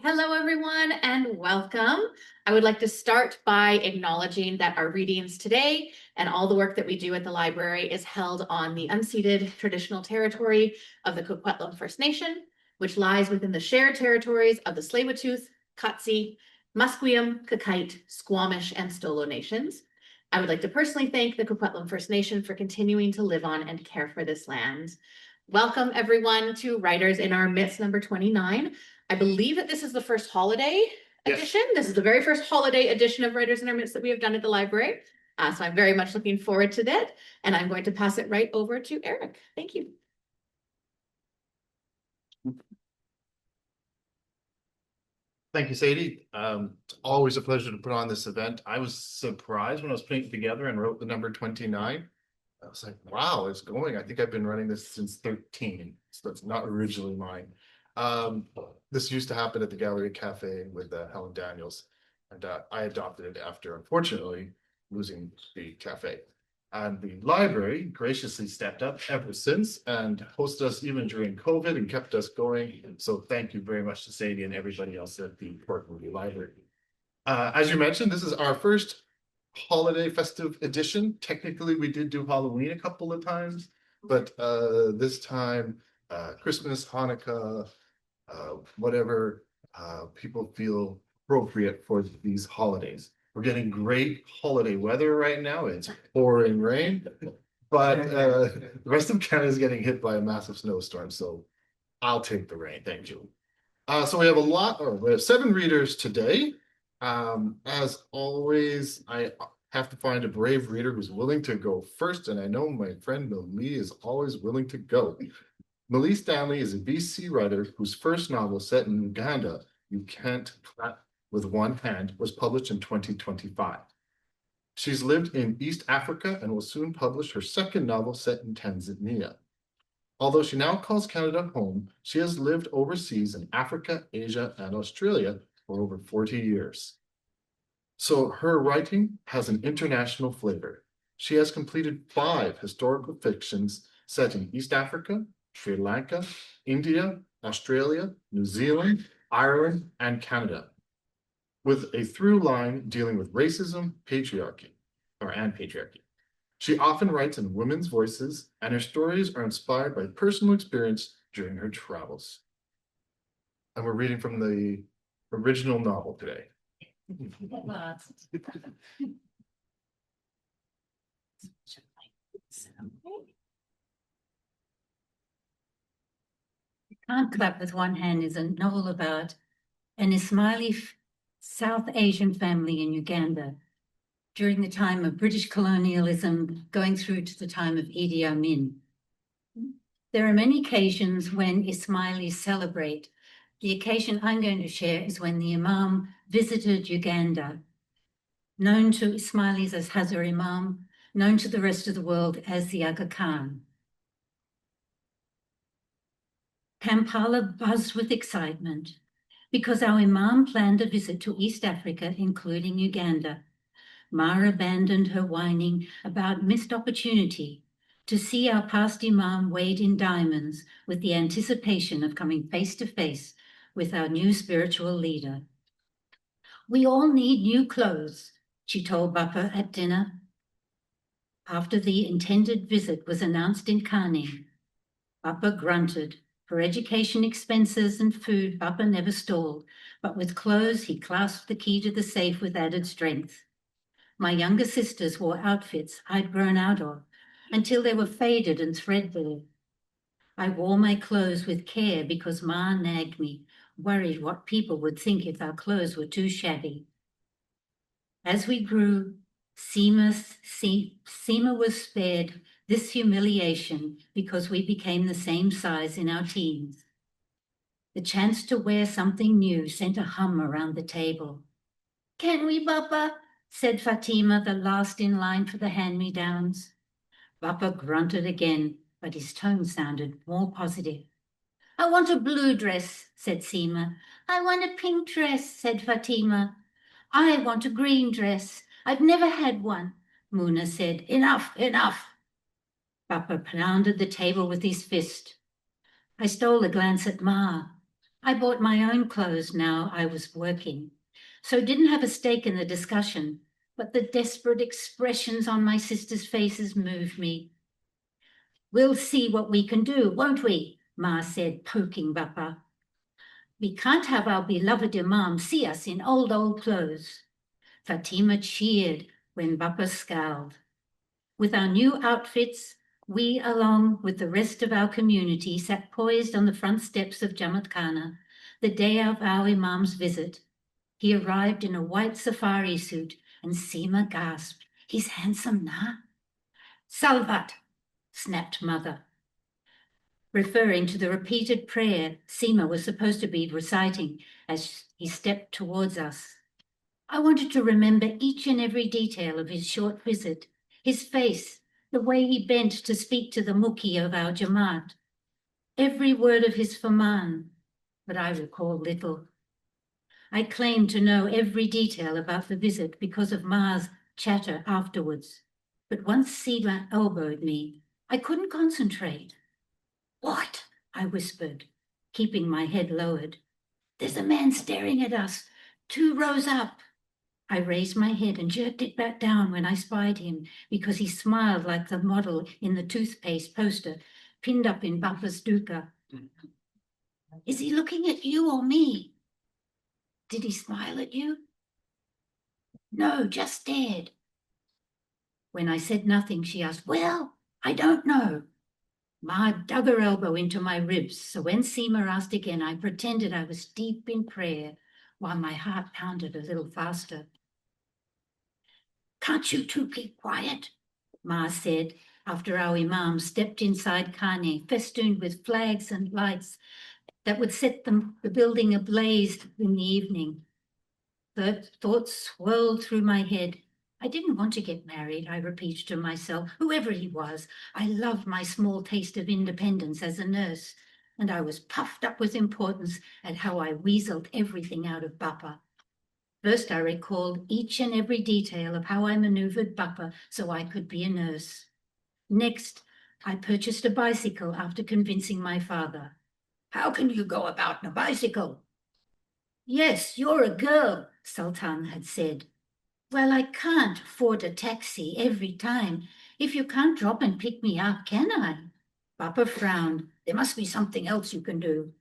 Hello, everyone, and welcome. I would like to start by acknowledging that our readings today and all the work that we do at the library is held on the unceded traditional territory of the Coquitlam First Nation, which lies within the shared territories of the Tsleil-Waututh, Katzie, Musqueam, Kakite, Squamish, and Stolo nations. I would like to personally thank the Coquitlam First Nation for continuing to live on and care for this land. Welcome, everyone, to Writers in Our Midst number 29. I believe that this is the first holiday edition. This is the very first holiday edition of Writers in Our Midst that we have done at the library. So I'm very much looking forward to that. And I'm going to pass it right over to Erik. Thank you. Thank you, Sadie. It's always a pleasure to put on this event. I was surprised when I was putting it together and wrote the number 29. I was like, wow, it's going. I think I've been running this since 13, so that's not originally mine. This used to happen at the Gallery Cafe with Helen Daniels, and I adopted it after, unfortunately, losing the cafe. And the library graciously stepped up ever since and hosted us even during COVID and kept us going. And so thank you very much to Sadie and everybody else at the Port Moody Library. As you mentioned, this is our first holiday festive edition. Technically, we did do Halloween a couple of times, but this time, Christmas, Hanukkah, whatever people feel appropriate for these holidays. We're getting great holiday weather right now. It's pouring rain, but the rest of Canada is getting hit by a massive snowstorm. So I'll take the rain. Thank you. So we have 7 readers today. As always, I have to find a brave reader who's willing to go first. And I know my friend Mallee is always willing to go. Mallee Stanley is a BC writer whose first novel set in Uganda, You Can't Clap with One Hand, was published in 2025. She's lived in East Africa and will soon publish her second novel set in Tanzania. Although she now calls Canada home, she has lived overseas in Africa, Asia, and Australia for over 40 years. So her writing has an international flavor. She has completed 5 historical fictions set in East Africa, Sri Lanka, India, Australia, New Zealand, Ireland, and Canada, with a through line dealing with racism, patriarchy. She often writes in women's voices, and her stories are inspired by personal experience during her travels. And we're reading from the original novel today. Can't Clap with One Hand is a novel about an Ismaili South Asian family in Uganda during the time of British colonialism going through to the time of Idi Amin. There are many occasions when Ismailis celebrate. The occasion I'm going to share is when the Imam visited Uganda, known to Ismailis as Hazar Imam, known to the rest of the world as the Aga Khan. Kampala buzzed with excitement because our Imam planned a visit to East Africa, including Uganda. Mara abandoned her whining about missed opportunity to see our past Imam weighed in diamonds with the anticipation of coming face to face with our new spiritual leader. We all need new clothes, she told Bappa at dinner. After the intended visit was announced in Kani, Bappa grunted. For education expenses and food, Bappa never stalled, but with clothes, he clasped the key to the safe with added strength. My younger sisters wore outfits I'd grown out of until they were faded and threadbare. I wore my clothes with care because Ma nagged me, worried what people would think if our clothes were too shabby. As we grew, Seema was spared this humiliation because we became the same size in our teens. The chance to wear something new sent a hum around the table. Can we, Bappa? Said Fatima, the last in line for the hand-me-downs. Bappa grunted again, but his tone sounded more positive. I want a blue dress, said Seema. I want a pink dress, said Fatima. I want a green dress. I've never had one, Muna said. Enough, enough. Bappa pounded the table with his fist. I stole a glance at Ma. I bought my own clothes now I was working, so didn't have a stake in the discussion, but the desperate expressions on my sisters' faces moved me. We'll see what we can do, won't we? Ma said, poking Bappa. We can't have our beloved Imam see us in old clothes. Fatima cheered when Bappa scowled. With our new outfits, we, along with the rest of our community, sat poised on the front steps of Jamaat Khana the day of our Imam's visit. He arrived in a white safari suit, and Seema gasped, "He's handsome, na?" "Salvat," snapped Mother, referring to the repeated prayer Seema was supposed to be reciting as he stepped towards us. I wanted to remember each and every detail of his short visit, his face, the way he bent to speak to the Mukhi of our Jamaat, every word of his Faman, but I recall little. I claimed to know every detail about the visit because of Ma's chatter afterwards, but once Seema elbowed me, I couldn't concentrate. "What?" I whispered, keeping my head lowered. "There's a man staring at us, 2 rows up." I raised my head and jerked it back down when I spied him because he smiled like the model in the toothpaste poster pinned up in Bappa's duka. "Is he looking at you or me?" "Did he smile at you?" "No, just stared." When I said nothing, she asked, "Well, I don't know." Ma dug her elbow into my ribs, so when Seema asked again, I pretended I was deep in prayer while my heart pounded a little faster. "Can't you two keep quiet?" Ma said after our Imam stepped inside Khane, festooned with flags and lights that would set the building ablaze in the evening. The thoughts swirled through my head. I didn't want to get married, I repeated to myself, whoever he was. I loved my small taste of independence as a nurse, and I was puffed up with importance at how I weaseled everything out of Bappa. First, I recalled each and every detail of how I maneuvered Bappa so I could be a nurse. Next, I purchased a bicycle after convincing my father. "How can you go about in a bicycle?" "Yes, you're a girl," Sultan had said. "Well, I can't afford a taxi every time. If you can't drop and pick me up, can I?" Papa frowned. "There must be something else you can do."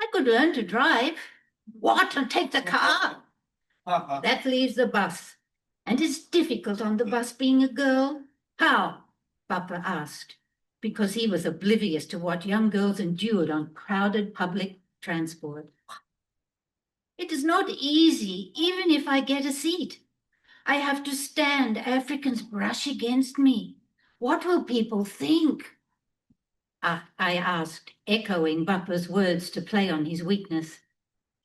"I could learn to drive." "What, and take the car?" "That leaves the bus. And it's difficult on the bus being a girl." "How?" Papa asked, because he was oblivious to what young girls endured on crowded public transport. "It is not easy, even if I get a seat. I have to stand. Africans brush against me. What will people think?" I asked, echoing Papa's words to play on his weakness.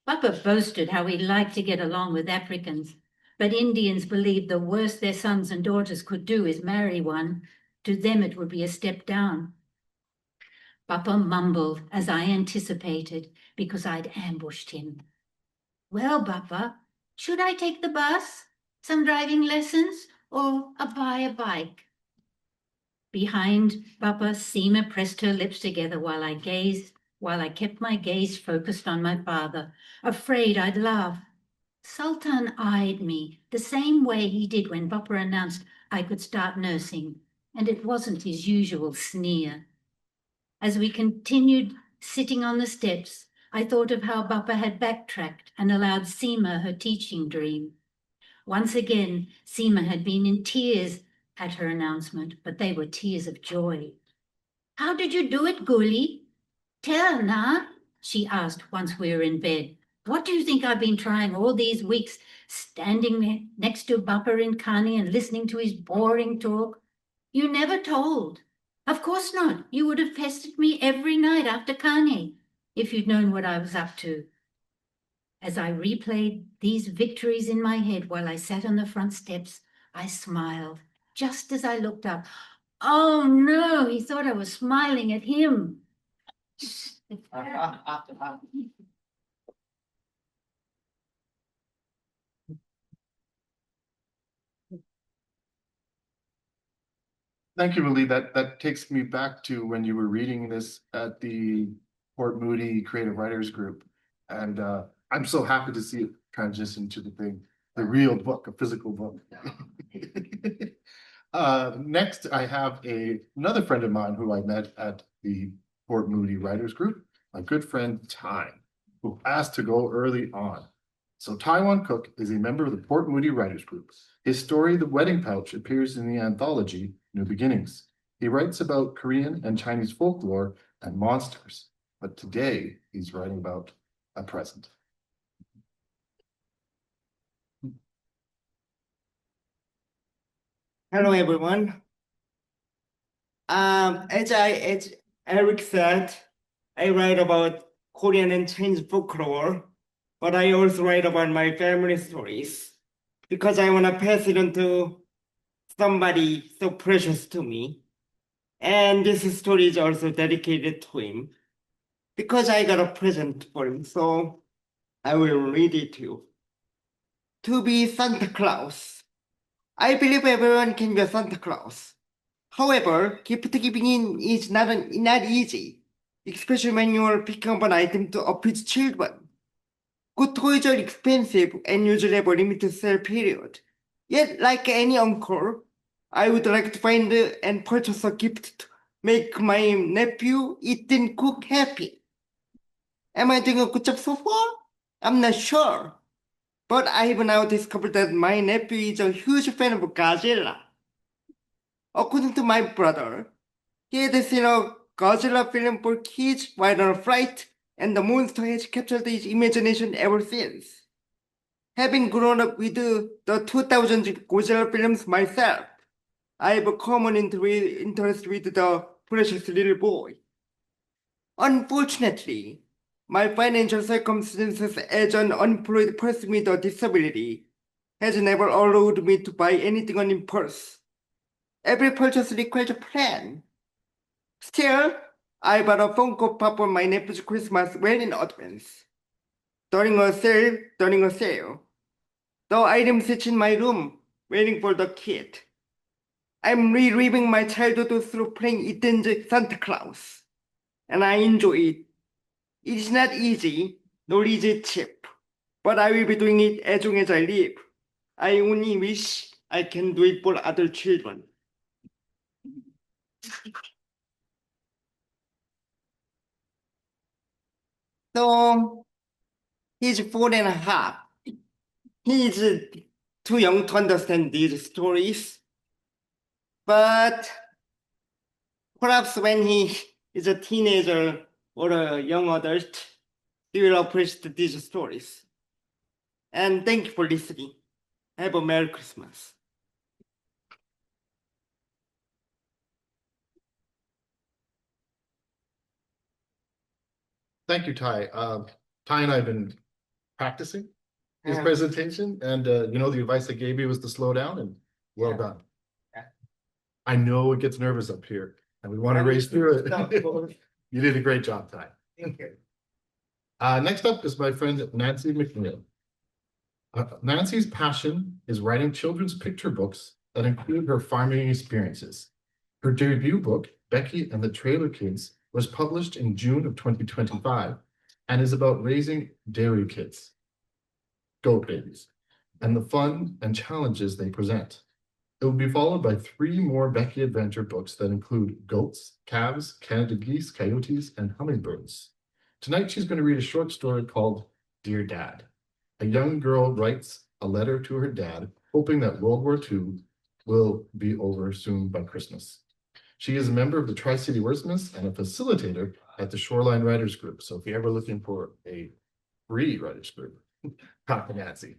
Papa boasted how he liked to get along with Africans, but Indians believed the worst their sons and daughters could do is marry one. To them it would be a step down. Papa mumbled as I anticipated because I'd ambushed him. "Well, Papa, should I take the bus, some driving lessons, or buy a bike?" Behind Papa, Seema pressed her lips together while I kept my gaze focused on my father, afraid I'd laugh. Sultan eyed me the same way he did when Papa announced I could start nursing, and it wasn't his usual sneer. As we continued sitting on the steps, I thought of how Papa had backtracked and allowed Seema her teaching dream. Once again, Seema had been in tears at her announcement, but they were tears of joy. "How did you do it, Guli? Tell, Na," she asked once we were in bed. "What do you think I've been trying all these weeks, standing next to Bappa in Khani and listening to his boring talk? You never told." "Of course not. You would have pestered me every night after Khani if you'd known what I was up to." As I replayed these victories in my head while I sat on the front steps, I smiled just as I looked up. Oh no, he thought I was smiling at him. Thank you, Mallee. That takes me back to when you were reading this at the Port Moody Creative Writers Group. And I'm so happy to see it transition to the real book, a physical book. Next, I have another friend of mine who I met at the Port Moody Writers Group, my good friend Ty, who asked to go early on. So Taewon Kook is a member of the Port Moody Writers Group. His story, The Wedding Pouch, appears in the anthology New Beginnings. He writes about Korean and Chinese folklore and monsters, but today he's writing about a present. Hello, everyone. As Erik said, I write about Korean and Chinese folklore, but I also write about my family stories because I want to pass it on to somebody so precious to me. And this story is also dedicated to him because I got a present for him, so I will read it to you. To be Santa Claus. I believe everyone can be a Santa Claus. However, gift giving is not easy, especially when you are picking up an item to appease children. Good toys are expensive and usually have a limited sale period. Yet, like any uncle, I would like to find and purchase a gift to make my nephew Ethan Cook happy. Am I doing a good job so far? I'm not sure. But I have now discovered that my nephew is a huge fan of Godzilla. According to my brother, he had seen a Godzilla film for kids while on a flight, and the monster has captured his imagination ever since. Having grown up with the 2000 Godzilla films myself, I have a common interest with the precious little boy. Unfortunately, my financial circumstances as an unemployed person with a disability has never allowed me to buy anything on impulse. Every purchase requires a plan. Still, I bought a Funko Pop for my nephew's Christmas well in advance. During a sale, the item sits in my room, waiting for the kid. I'm reliving my childhood through playing Ethan's Santa Claus, and I enjoy it. It is not easy, nor is it cheap, but I will be doing it as long as I live. I only wish I can do it for other children. So, he's 4.5. He is too young to understand these stories, but perhaps when he is a teenager or a young adult, he will appreciate these stories. And thank you for listening. Have a Merry Christmas. Thank you, Ty. Ty and I have been practicing his Yeah. presentation, and the advice I gave you was to slow down, and well Yeah. done. Yeah. I know it gets nervous up here, and we want to race through it. You did a great job, Ty. Thank you. Next up is my friend Nancy McNeil. Nancy's passion is writing children's picture books that include her farming experiences. Her debut book, Becky and the Trailer Kids, was published in June of 2025 and is about raising dairy kids, goat babies, and the fun and challenges they present. It will be followed by 3 more Becky adventure books that include goats, calves, Canada geese, coyotes, and hummingbirds. Tonight, she's going to read a short story called Dear Dad. A young girl writes a letter to her dad, hoping that World War II will be over soon by Christmas. She is a member of the Tri-City Wordsmiths and a facilitator at the Shoreline Writers Group. So if you're ever looking for a free writers group, talk to Nancy.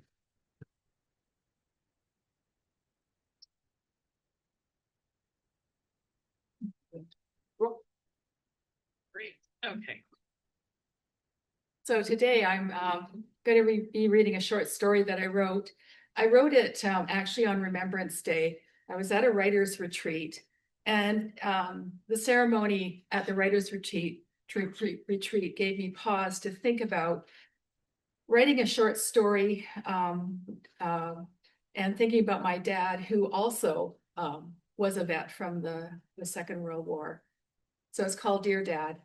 Great, okay. So today I'm going to be reading a short story that I wrote. I wrote it actually on Remembrance Day. I was at a writer's retreat, and the ceremony at the writer's retreat gave me pause to think about writing a short story and thinking about my dad, who also was a vet from the Second World War. So it's called Dear Dad.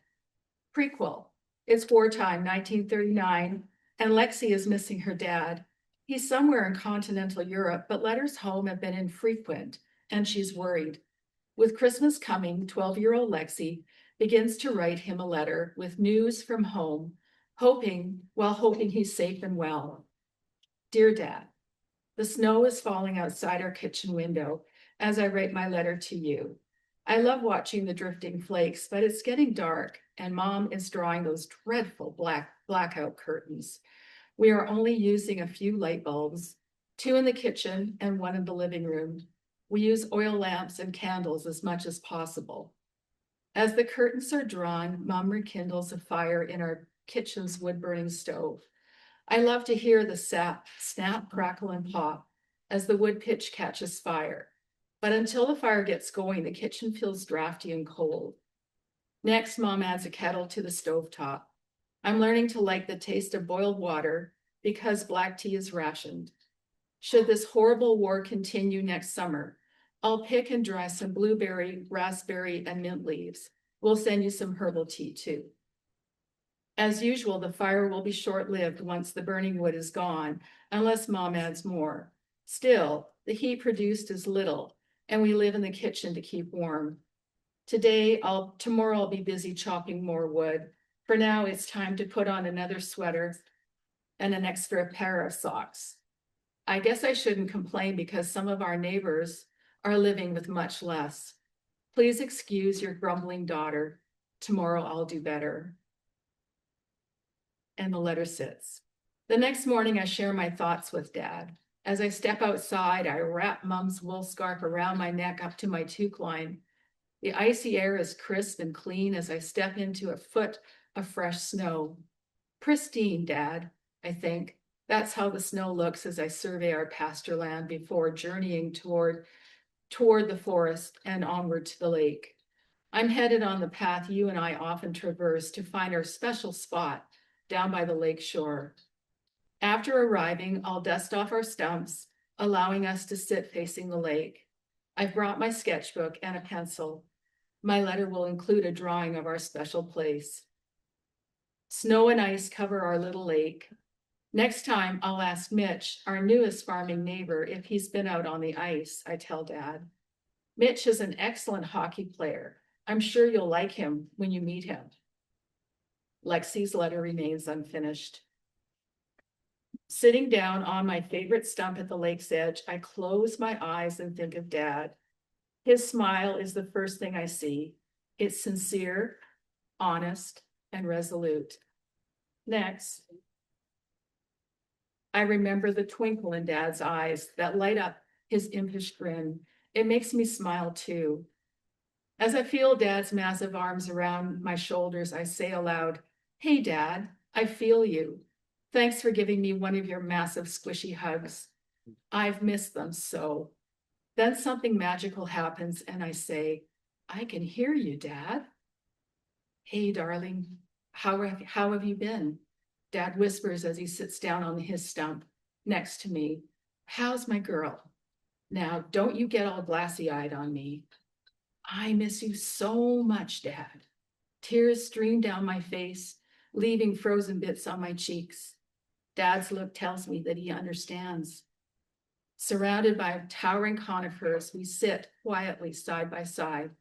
Prequel. It's wartime, 1939, and Lexi is missing her dad. He's somewhere in continental Europe, but letters home have been infrequent, and she's worried. With Christmas coming, 12-year-old Lexi begins to write him a letter with news from home, hoping he's safe and well. Dear Dad, the snow is falling outside our kitchen window as I write my letter to you. I love watching the drifting flakes, but it's getting dark and Mom is drawing those dreadful blackout curtains. We are only using a few light bulbs, 2 in the kitchen and 1 in the living room. We use oil lamps and candles as much as possible. As the curtains are drawn, Mom rekindles a fire in our kitchen's wood-burning stove. I love to hear the snap, crackle, and pop as the wood pitch catches fire. But until the fire gets going, the kitchen feels drafty and cold. Next, Mom adds a kettle to the stovetop. I'm learning to like the taste of boiled water because black tea is rationed. Should this horrible war continue next summer, I'll pick and dry some blueberry, raspberry, and mint leaves. We'll send you some herbal tea too. As usual, the fire will be short-lived once the burning wood is gone, unless Mom adds more. Still, the heat produced is little, and we live in the kitchen to keep warm. Tomorrow I'll be busy chopping more wood. For now, it's time to put on another sweater and an extra pair of socks. I guess I shouldn't complain because some of our neighbors are living with much less. Please excuse your grumbling daughter. Tomorrow I'll do better. And the letter sits. The next morning, I share my thoughts with Dad. As I step outside, I wrap Mom's wool scarf around my neck up to my toque line. The icy air is crisp and clean as I step into a foot of fresh snow. Pristine, Dad, I think. That's how the snow looks as I survey our pasture land before journeying toward the forest and onward to the lake. I'm headed on the path you and I often traverse to find our special spot down by the lake shore. After arriving, I'll dust off our stumps, allowing us to sit facing the lake. I've brought my sketchbook and a pencil. My letter will include a drawing of our special place. Snow and ice cover our little lake. Next time, I'll ask Mitch, our newest farming neighbor, if he's been out on the ice, I tell Dad. Mitch is an excellent hockey player. I'm sure you'll like him when you meet him. Lexi's letter remains unfinished. Sitting down on my favorite stump at the lake's edge, I close my eyes and think of Dad. His smile is the first thing I see. It's sincere, honest, and resolute. Next, I remember the twinkle in Dad's eyes that light up his impish grin. It makes me smile too. As I feel Dad's massive arms around my shoulders, I say aloud, "Hey, Dad, I feel you. Thanks for giving me one of your massive squishy hugs. I've missed them so." Then something magical happens and I say, "I can hear you, Dad." "Hey, darling, how have you been?" Dad whispers as he sits down on his stump next to me. "How's my girl? Now, don't you get all glassy-eyed on me." "I miss you so much, Dad." Tears stream down my face, leaving frozen bits on my cheeks. Dad's look tells me that he understands. Surrounded by towering conifers, we sit quietly side by side,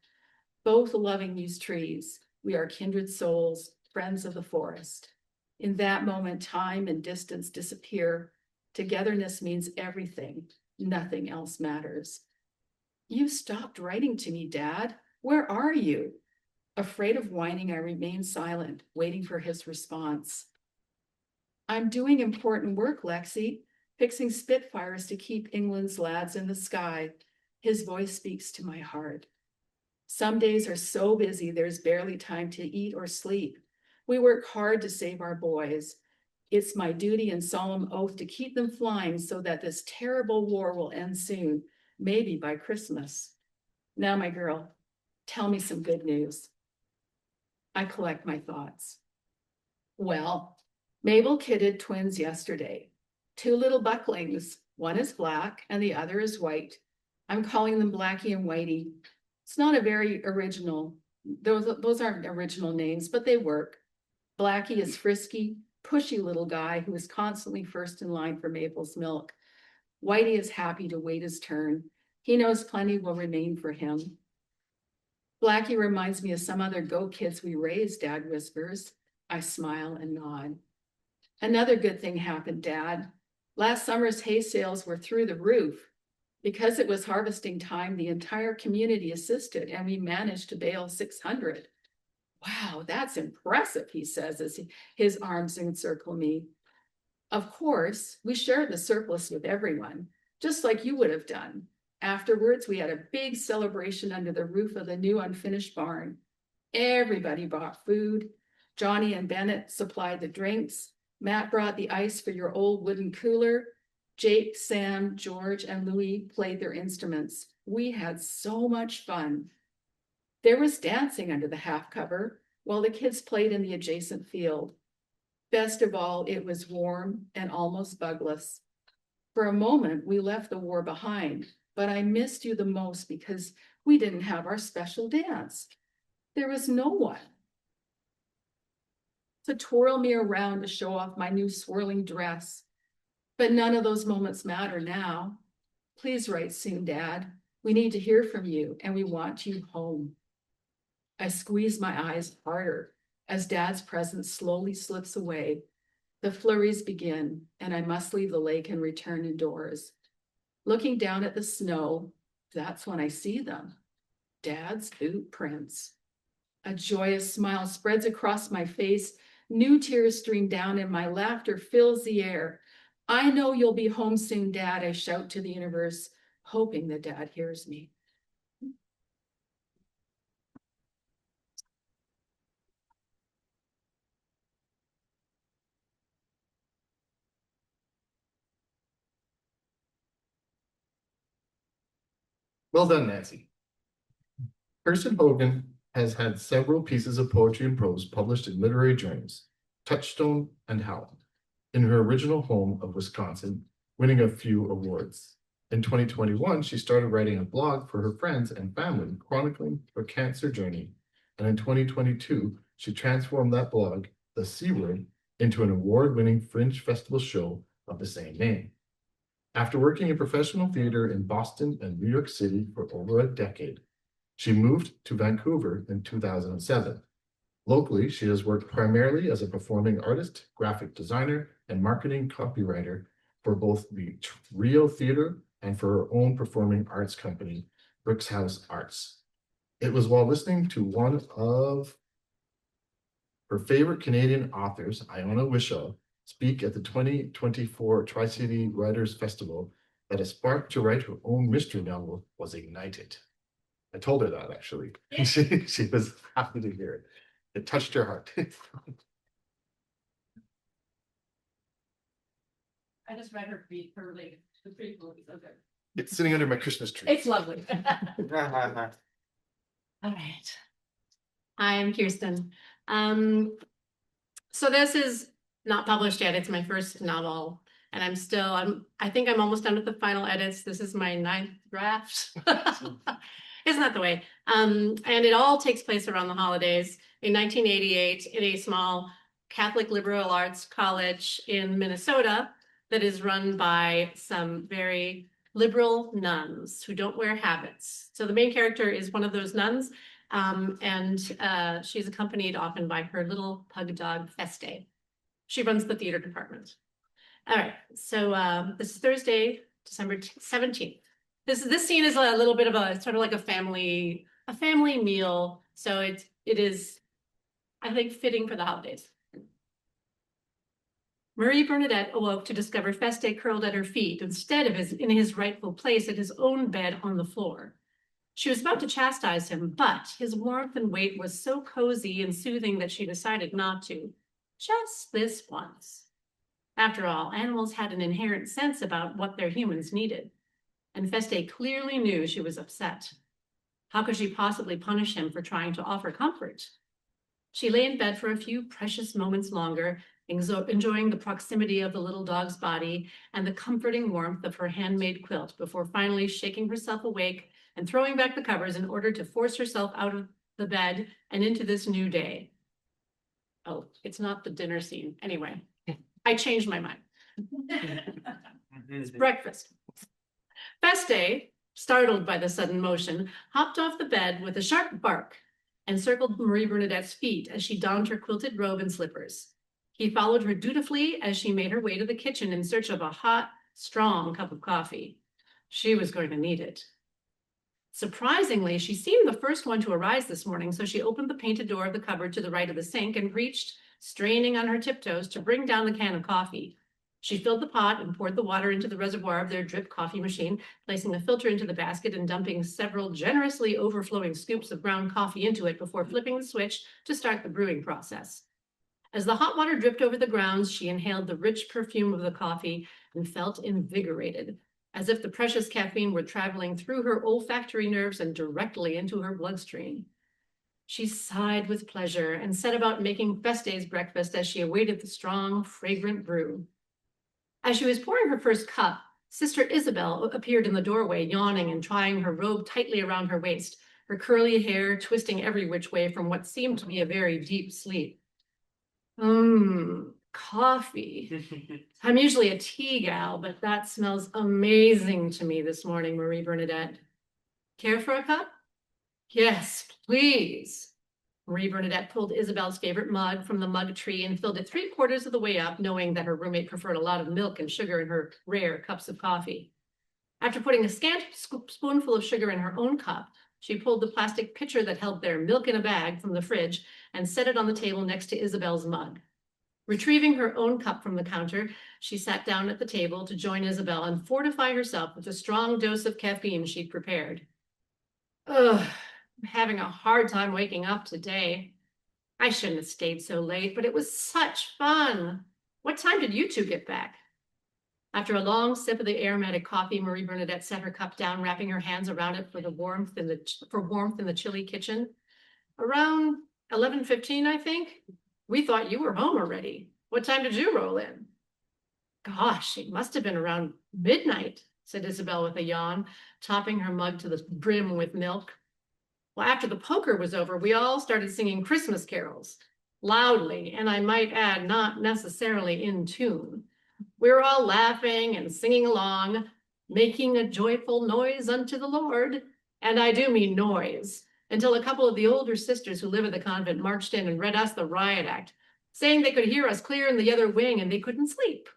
both loving these trees. We are kindred souls, friends of the forest. In that moment, time and distance disappear. Togetherness means everything. Nothing else matters. "You stopped writing to me, Dad. Where are you?" Afraid of whining, I remain silent, waiting for his response. "I'm doing important work, Lexi, fixing Spitfires to keep England's lads in the sky." His voice speaks to my heart. "Some days are so busy, there's barely time to eat or sleep. We work hard to save our boys. It's my duty and solemn oath to keep them flying so that this terrible war will end soon, maybe by Christmas. Now, my girl, tell me some good news." I collect my thoughts. "Well, Mabel kidded twins yesterday. 2 little bucklings. One is black and the other is white. I'm calling them Blackie and Whitey. It's not a very original, those aren't original names, but they work. Blackie is frisky, pushy little guy who is constantly first in line for Maple's milk. Whitey is happy to wait his turn. He knows plenty will remain for him. Blackie reminds me of some other goat kids we raised, Dad whispers. I smile and nod. Another good thing happened, Dad. Last summer's hay sales were through the roof. Because it was harvesting time, the entire community assisted and we managed to bale 600. Wow, that's impressive, he says as his arms encircle me. Of course, we shared the surplus with everyone, just like you would have done. Afterwards, we had a big celebration under the roof of the new unfinished barn. Everybody bought food. Johnny and Bennett supplied the drinks. Matt brought the ice for your old wooden cooler. Jake, Sam, George, and Louie played their instruments. We had so much fun. There was dancing under the half cover while the kids played in the adjacent field. Best of all, it was warm and almost bugless. For a moment, we left the war behind, but I missed you the most because we didn't have our special dance. There was no one to twirl me around to show off my new swirling dress. But none of those moments matter now. Please write soon, Dad. We need to hear from you and we want you home. I squeeze my eyes harder as Dad's presence slowly slips away. The flurries begin and I must leave the lake and return indoors. Looking down at the snow, that's when I see them. Dad's boot prints. A joyous smile spreads across my face. New tears stream down and my laughter fills the air. I know you'll be home soon, Dad, I shout to the universe, hoping that Dad hears me. Well done, Nancy. Kirsten Hogan has had several pieces of poetry and prose published in literary journals, Touchstone and Howland, in her original home of Wisconsin, winning a few awards. In 2021, she started writing a blog for her friends and family, chronicling her cancer journey. And in 2022, she transformed that blog, The C Word, into an award-winning Fringe Festival show of the same name. After working in professional theater in Boston and New York City for over a decade, she moved to Vancouver in 2007. Locally, she has worked primarily as a performing artist, graphic designer, and marketing copywriter for both the Rio Theater and for her own performing arts company, Bricks House Arts. It was while listening to one of her favorite Canadian authors, Iona Wishaw, speak at the 2024 Tri-City Writers Festival that a spark to write her own mystery novel was ignited. I told her that actually. She was happy to hear it. It touched her heart. I just read her the prequel. Okay. It's sitting under my Christmas tree. It's lovely. All right. I'm Kirsten. So this is not published yet. It's my first novel. And I think I'm almost done with the final edits. This is my 9th draft. Isn't that the way? And it all takes place around the holidays. In 1988, in a small Catholic liberal arts college in Minnesota that is run by some very liberal nuns who don't wear habits. So the main character is one of those nuns, and she's accompanied often by her little pug dog, Feste. She runs the theater department. All right, so this is Thursday, December 17th. This scene is a little bit of a sort of like a family meal. So it is, I think, fitting for the holidays. Marie Bernadette awoke to discover Feste curled at her feet instead of in his rightful place at his own bed on the floor. She was about to chastise him, but his warmth and weight was so cozy and soothing that she decided not to, just this once. After all, animals had an inherent sense about what their humans needed, and Feste clearly knew she was upset. How could she possibly punish him for trying to offer comfort? She lay in bed for a few precious moments longer, enjoying the proximity of the little dog's body and the comforting warmth of her handmade quilt before finally shaking herself awake and throwing back the covers in order to force herself out of the bed and into this new day. Oh, it's not the dinner scene. Anyway, I changed my mind. It's breakfast. Feste, startled by the sudden motion, hopped off the bed with a sharp bark and circled Marie Bernadette's feet as she donned her quilted robe and slippers. He followed her dutifully as she made her way to the kitchen in search of a hot, strong cup of coffee. She was going to need it. Surprisingly, she seemed the first one to arise this morning, so she opened the painted door of the cupboard to the right of the sink and reached, straining on her tiptoes, to bring down the can of coffee. She filled the pot and poured the water into the reservoir of their drip coffee machine, placing the filter into the basket and dumping several generously overflowing scoops of ground coffee into it before flipping the switch to start the brewing process. As the hot water dripped over the grounds, she inhaled the rich perfume of the coffee and felt invigorated, as if the precious caffeine were traveling through her olfactory nerves and directly into her bloodstream. She sighed with pleasure and set about making Feste's breakfast as she awaited the strong, fragrant brew. As she was pouring her first cup, Sister Isabel appeared in the doorway, yawning and tying her robe tightly around her waist, her curly hair twisting every which way from what seemed to be a very deep sleep. Coffee. I'm usually a tea gal, but that smells amazing to me this morning, Marie Bernadette. Care for a cup? Yes, please. Marie Bernadette pulled Isabel's favorite mug from the mug tree and filled it 3/4 of the way up, knowing that her roommate preferred a lot of milk and sugar in her rare cups of coffee. After putting a scant spoonful of sugar in her own cup, she pulled the plastic pitcher that held their milk in a bag from the fridge and set it on the table next to Isabel's mug. Retrieving her own cup from the counter, she sat down at the table to join Isabel and fortify herself with a strong dose of caffeine she'd prepared. Ugh, I'm having a hard time waking up today. I shouldn't have stayed so late, but it was such fun. What time did you two get back? After a long sip of the aromatic coffee, Marie Bernadette set her cup down, wrapping her hands around it for warmth in the chilly kitchen. Around 11:15, I think. We thought you were home already. What time did you roll in? Gosh, it must have been around midnight, said Isabel with a yawn, topping her mug to the brim with milk. Well, after the poker was over, we all started singing Christmas carols, loudly, and I might add, not necessarily in tune. We were all laughing and singing along, making a joyful noise unto the Lord, and I do mean noise, until a couple of the older sisters who live at the convent marched in and read us the riot act, saying they could hear us clear in the other wing and they couldn't sleep.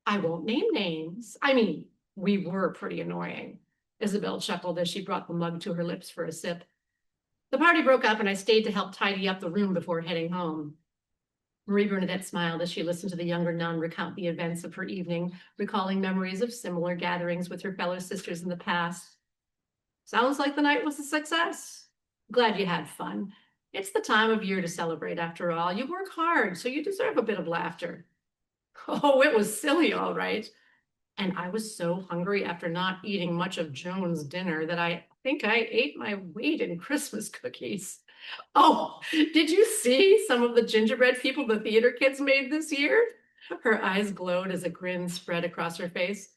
I won't name names. I mean, we were pretty annoying. Isabel chuckled as she brought the mug to her lips for a sip. The party broke up and I stayed to help tidy up the room before heading home. Marie Bernadette smiled as she listened to the younger nun recount the events of her evening, recalling memories of similar gatherings with her fellow sisters in the past. Sounds like the night was a success. Glad you had fun. It's the time of year to celebrate, after all. You work hard, so you deserve a bit of laughter. Oh, it was silly, all right. And I was so hungry after not eating much of Joan's dinner that I think I ate my weight in Christmas cookies. Oh, did you see some of the gingerbread people the theater kids made this year? Her eyes glowed as a grin spread across her face.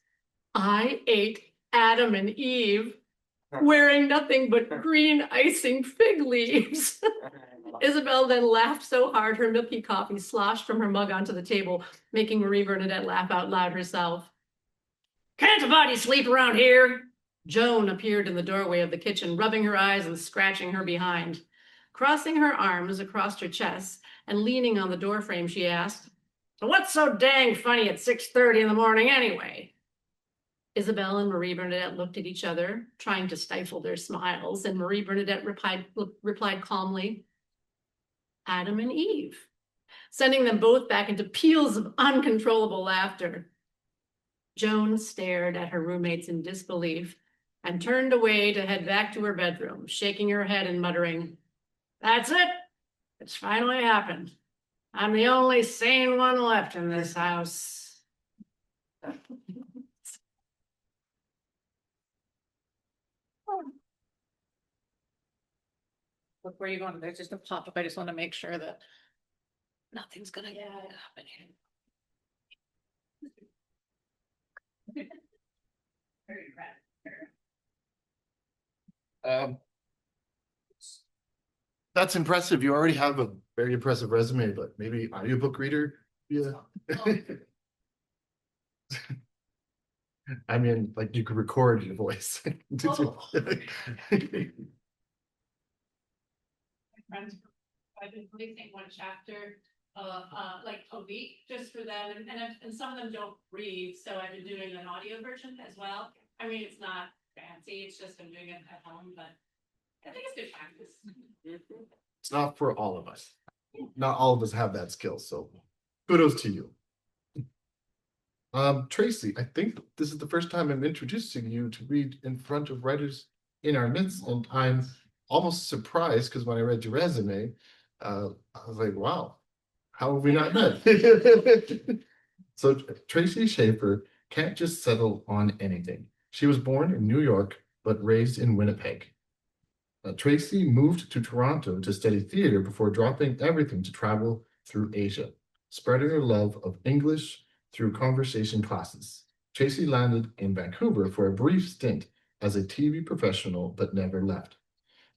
I ate Adam and Eve wearing nothing but green icing fig leaves. Isabel then laughed so hard her milky coffee sloshed from her mug onto the table, making Marie Bernadette laugh out loud herself. Can't a body sleep around here? Joan appeared in the doorway of the kitchen, rubbing her eyes and scratching her behind. Crossing her arms across her chest and leaning on the doorframe, she asked, "What's so dang funny at 6:30 in the morning anyway?" Isabel and Marie Bernadette looked at each other, trying to stifle their smiles, and Marie Bernadette replied calmly, Adam and Eve, sending them both back into peals of uncontrollable laughter. Joan stared at her roommates in disbelief and turned away to head back to her bedroom, shaking her head and muttering, "That's it. It's finally happened. I'm the only sane one left in this house." Before you go on, there's just a pop-up. I just want to make sure that nothing's gonna happen here. Very rad. That's impressive. You already have a very impressive resume, but maybe audiobook reader? Yeah. I mean, like you could record your voice. Friends, I've been releasing one chapter like a week just for them, and some of them don't read, so I've been doing an audio version as well. I mean, it's not fancy, it's just I'm doing it at home, but I think it's good practice. It's not for all of us. Not all of us have that skill, so kudos to you. Tracey, I think this is the first time I'm introducing you to read in front of writers in our midst, and I'm almost surprised because when I read your resume, I was like, wow, how have we not met? So Tracey Schaeffer can't just settle on anything. She was born in New York, but raised in Winnipeg. Tracey moved to Toronto to study theater before dropping everything to travel through Asia, spreading her love of English through conversation classes. Tracey landed in Vancouver for a brief stint as a TV professional, but never left.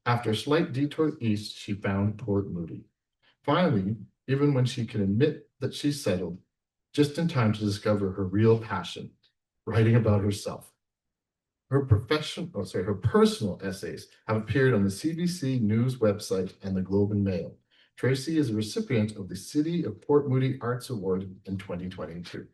After a slight detour east, she found Port Moody. Finally, even when she can admit that she's settled, just in time to discover her real passion, writing about herself. Her personal essays have appeared on the CBC News website and the Globe and Mail. Tracey is a recipient of the City of Port Moody Arts Award in 2022.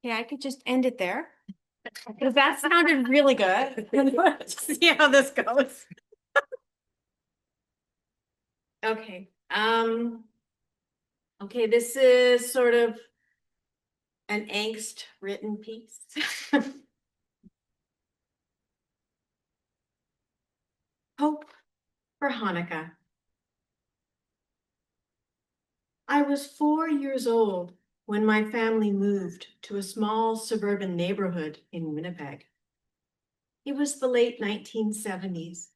Yeah, I could just end it there. Because that sounded really good. Let's see how this goes. Okay, okay, this is sort of an angst written piece. Hope for Hanukkah. I was 4 years old when my family moved to a small suburban neighborhood in Winnipeg. It was the late 1970s.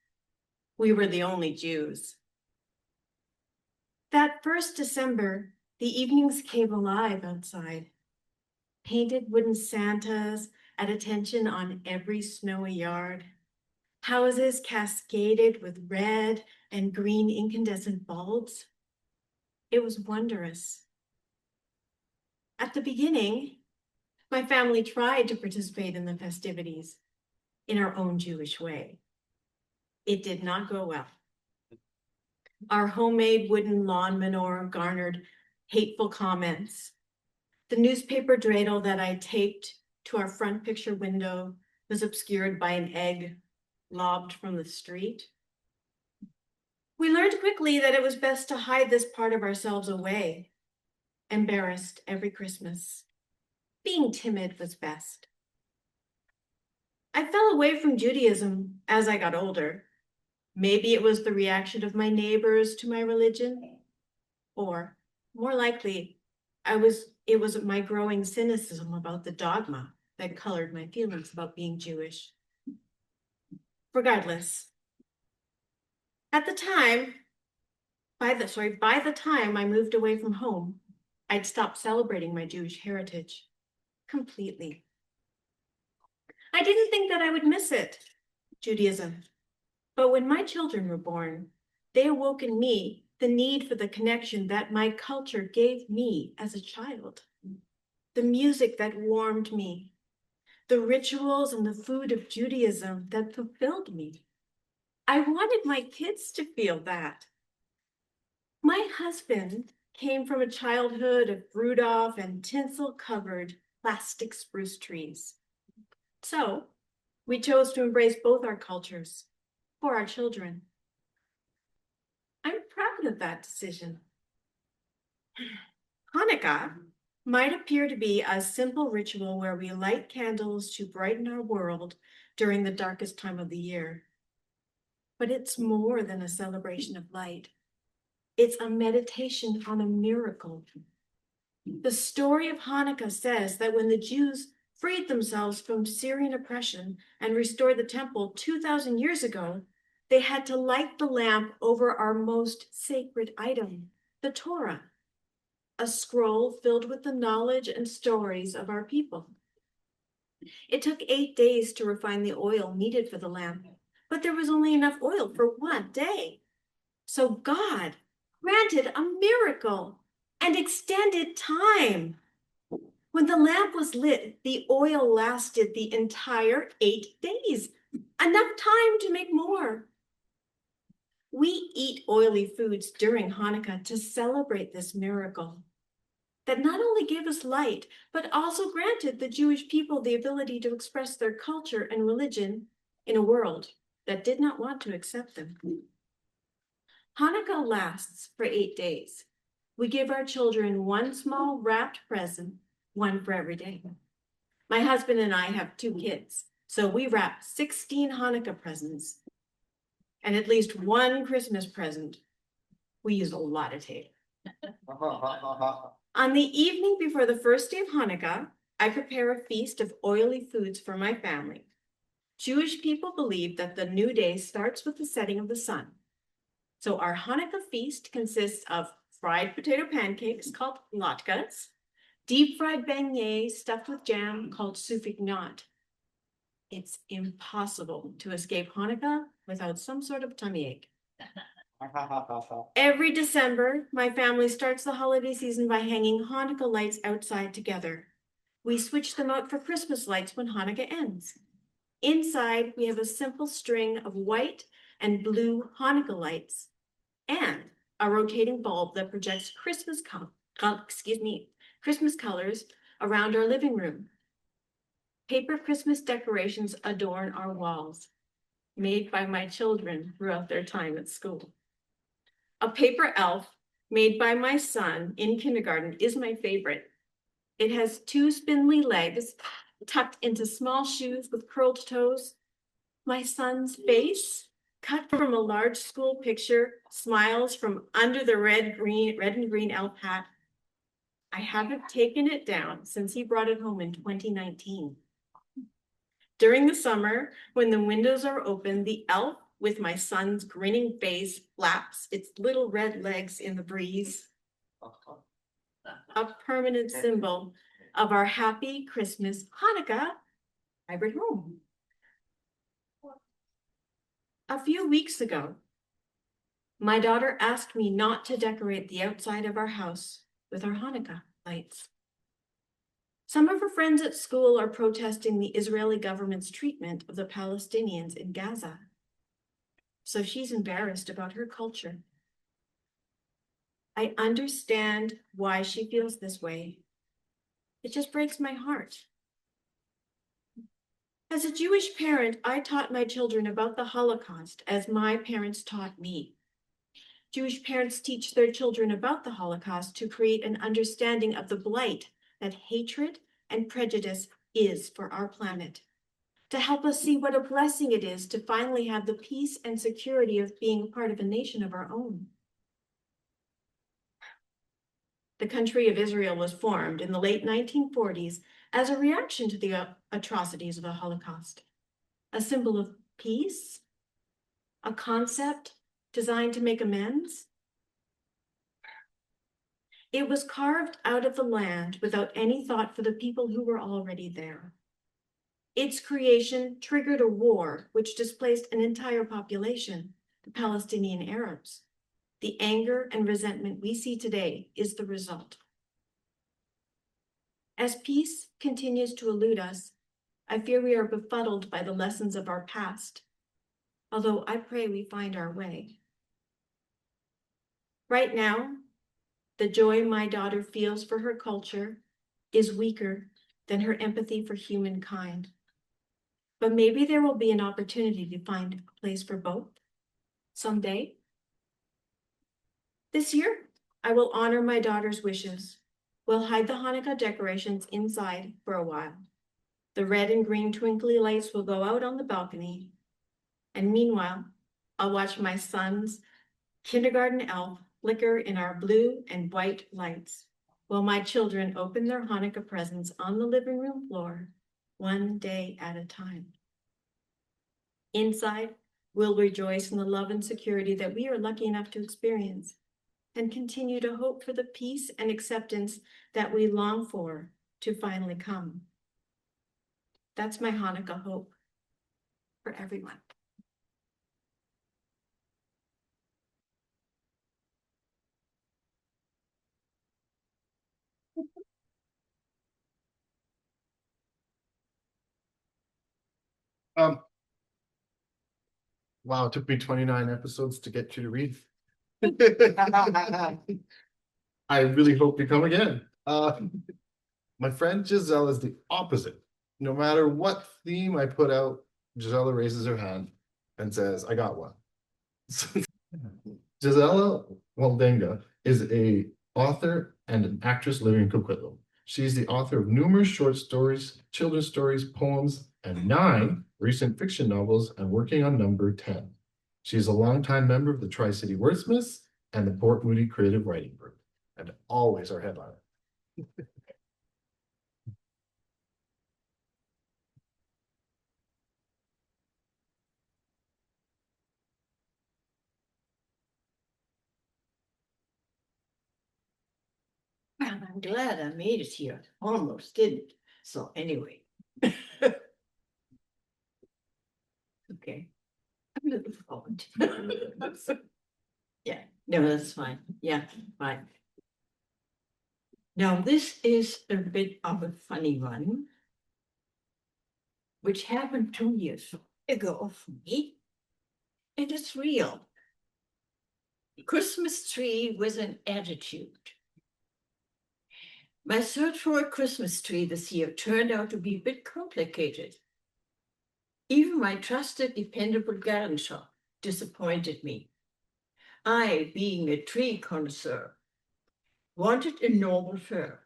We were the only Jews. That first December, the evenings came alive outside. Painted wooden Santas at attention on every snowy yard. Houses cascaded with red and green incandescent bulbs. It was wondrous. At the beginning, my family tried to participate in the festivities in our own Jewish way. It did not go well. Our homemade wooden lawn manure garnered hateful comments. The newspaper dreidel that I taped to our front picture window was obscured by an egg lobbed from the street. We learned quickly that it was best to hide this part of ourselves away, embarrassed every Christmas. Being timid was best. I fell away from Judaism as I got older. Maybe it was the reaction of my neighbors to my religion, or more likely, it was my growing cynicism about the dogma that colored my feelings about being Jewish. Regardless, at the time, by the time I moved away from home, I'd stopped celebrating my Jewish heritage completely. I didn't think that I would miss it, Judaism. But when my children were born, they awoke in me the need for the connection that my culture gave me as a child. The music that warmed me, the rituals and the food of Judaism that fulfilled me. I wanted my kids to feel that. My husband came from a childhood of Rudolph and tinsel-covered plastic spruce trees. So we chose to embrace both our cultures for our children. I'm proud of that decision. Hanukkah might appear to be a simple ritual where we light candles to brighten our world during the darkest time of the year. But it's more than a celebration of light. It's a meditation on a miracle. The story of Hanukkah says that when the Jews freed themselves from Syrian oppression and restored the temple 2,000 years ago, they had to light the lamp over our most sacred item, the Torah, a scroll filled with the knowledge and stories of our people. It took 8 days to refine the oil needed for the lamp, but there was only enough oil for 1 day. So God granted a miracle and extended time. When the lamp was lit, the oil lasted the entire 8 days, enough time to make more. We eat oily foods during Hanukkah to celebrate this miracle that not only gave us light, but also granted the Jewish people the ability to express their culture and religion in a world that did not want to accept them. Hanukkah lasts for 8 days. We give our children one small wrapped present, one for every day. My husband and I have 2 kids, so we wrap 16 Hanukkah presents and at least 1 Christmas present. We use a lot of tape. On the evening before the first day of Hanukkah, I prepare a feast of oily foods for my family. Jewish people believe that the new day starts with the setting of the sun. So our Hanukkah feast consists of fried potato pancakes called latkes, deep fried beignets stuffed with jam called souffignon. It's impossible to escape Hanukkah without some sort of tummy ache. Every December, my family starts the holiday season by hanging Hanukkah lights outside together. We switch them out for Christmas lights when Hanukkah ends. Inside, we have a simple string of white and blue Hanukkah lights and a rotating bulb that projects Christmas colors around our living room. Paper Christmas decorations adorn our walls, made by my children throughout their time at school. A paper elf made by my son in kindergarten is my favorite. It has 2 spindly legs tucked into small shoes with curled toes. My son's face, cut from a large school picture, smiles from under the red and green elf hat. I haven't taken it down since he brought it home in 2019. During the summer, when the windows are open, the elf with my son's grinning face flaps its little red legs in the breeze. A permanent symbol of our happy Christmas Hanukkah hybrid home. A few weeks ago, my daughter asked me not to decorate the outside of our house with our Hanukkah lights. Some of her friends at school are protesting the Israeli government's treatment of the Palestinians in Gaza. So she's embarrassed about her culture. I understand why she feels this way. It just breaks my heart. As a Jewish parent, I taught my children about the Holocaust as my parents taught me. Jewish parents teach their children about the Holocaust to create an understanding of the blight that hatred and prejudice is for our planet, to help us see what a blessing it is to finally have the peace and security of being part of a nation of our own. The country of Israel was formed in the late 1940s as a reaction to the atrocities of the Holocaust, a symbol of peace, a concept designed to make amends. It was carved out of the land without any thought for the people who were already there. Its creation triggered a war which displaced an entire population, the Palestinian Arabs. The anger and resentment we see today is the result. As peace continues to elude us, I fear we are befuddled by the lessons of our past, although I pray we find our way. Right now, the joy my daughter feels for her culture is weaker than her empathy for humankind. But maybe there will be an opportunity to find a place for both someday. This year, I will honor my daughter's wishes. We'll hide the Hanukkah decorations inside for a while. The red and green twinkly lights will go out on the balcony. And meanwhile, I'll watch my son's kindergarten elf flicker in our blue and white lights, while my children open their Hanukkah presents on the living room floor, one day at a time. Inside, we'll rejoice in the love and security that we are lucky enough to experience, and continue to hope for the peace and acceptance that we long for to finally come. That's my Hanukkah hope for everyone. Um. Wow, it took me 29 episodes to get you to read. I really hope you come again. My friend Giselle is the opposite. No matter what theme I put out, Gisela raises her hand and says, I got one. Gisela Woldenga is a author and an actress living in Coquitlam. She's the author of numerous short stories, children's stories, poems, and 9 recent fiction novels, and working on number 10. She's a longtime member of the Tri-City Wordsmiths and the Port Moody Creative Writing Group, and always our headliner. Well, I'm glad I made it here. Almost didn't. So anyway. Okay. I'm looking forward. Yeah, no, that's fine. Yeah, fine. Now, this is a bit of a funny one, which happened 2 years ago for me. And it's real. Christmas tree with an attitude. My search for a Christmas tree this year turned out to be a bit complicated. Even my trusted, dependable garden shop disappointed me. I, being a tree connoisseur, wanted a normal fir,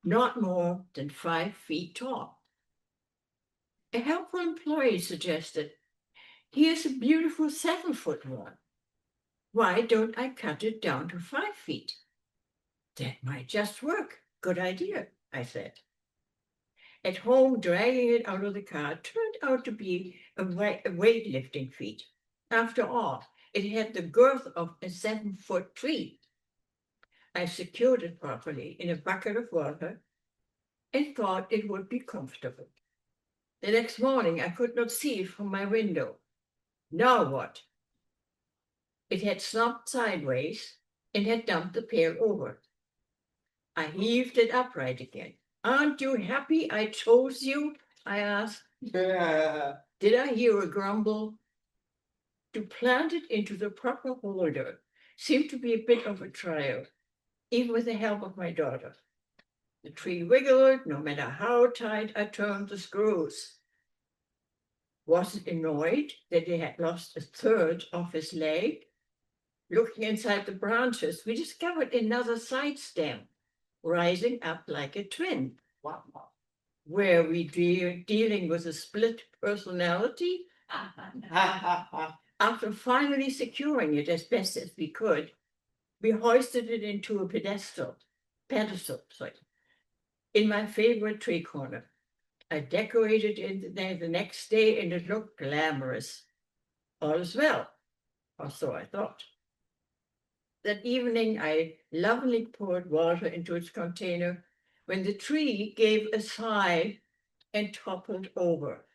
not more than 5 feet tall. A helpful employee suggested, here's a beautiful 7-foot one. Why don't I cut it down to 5 feet? That might just work. Good idea, I said. At home, dragging it out of the car turned out to be a weightlifting feat. After all, it had the girth of a 7-foot tree. I secured it properly in a bucket of water and thought it would be comfortable. The next morning, I could not see it from my window. Now what? It had slumped sideways and had dumped the pail over. I heaved it upright again. Aren't you happy I chose you? I asked. Yeah. Did I hear a grumble? To plant it into the proper holder seemed to be a bit of a trial, even with the help of my daughter. The tree wiggled no matter how tight I turned the screws. Was it annoyed that it had lost 1/3 of his leg? Looking inside the branches, we discovered another side stem, rising up like a twin. Wow. Were we dealing with a split personality? After finally securing it as best as we could, we hoisted it into a pedestal, in my favorite tree corner. I decorated it there the next day and it looked glamorous. All is well, or so I thought. That evening, I lovingly poured water into its container when the tree gave a sigh and toppled over.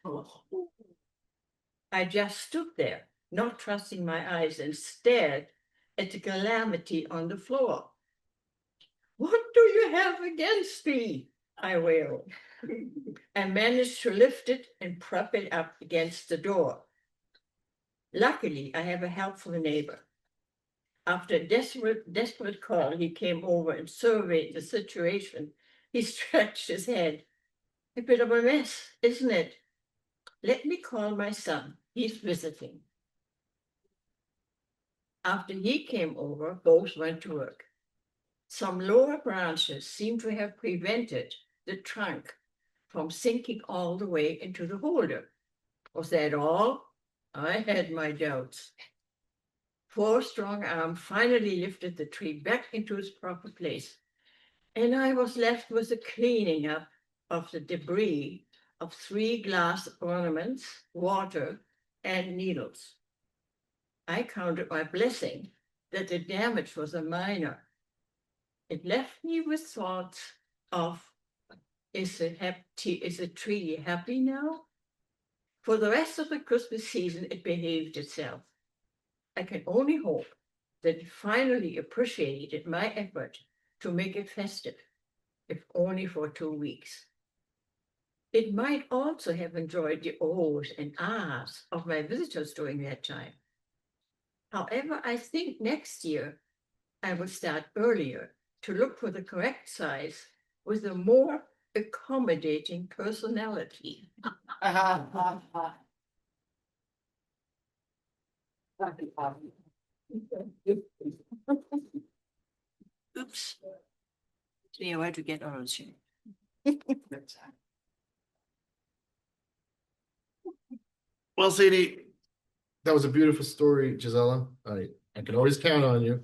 I just stood there, not trusting my eyes, and stared at the calamity on the floor. What do you have against me? I wailed. I managed to lift it and prop it up against the door. Luckily, I have a helpful neighbor. After a desperate call, he came over and surveyed the situation. He stretched his head. A bit of a mess, isn't it? Let me call my son. He's visiting. After he came over, both went to work. Some lower branches seem to have prevented the trunk from sinking all the way into the holder. Was that all? I had my doubts. 4 strong arms finally lifted the tree back into its proper place, and I was left with the cleaning up of the debris of 3 glass ornaments, water, and needles. I counted my blessing that the damage was a minor. It left me with thoughts of Is the tree happy now? For the rest of the Christmas season, it behaved itself. I can only hope that it finally appreciated my effort to make it festive, if only for 2 weeks. It might also have enjoyed the ohs and ahs of my visitors during that time. However, I think next year I will start earlier to look for the correct size with a more accommodating personality. Oops. See, I had to get orange here. Well, Sadie, that was a beautiful story, Gisela. I can always count on you.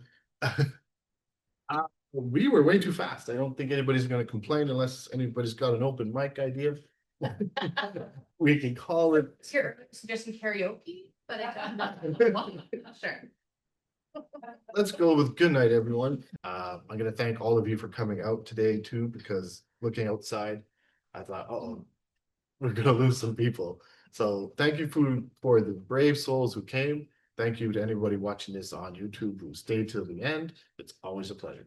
We were way too fast. I don't think anybody's going to complain unless anybody's got an open mic idea. We can call it. Sure, suggesting karaoke, but sure. Let's go with good night, everyone. I'm going to thank all of you for coming out today too, because looking outside, I thought, oh, we're going to lose some people. So thank you for the brave souls who came. Thank you to anybody watching this on YouTube who stayed till the end. It's always a pleasure.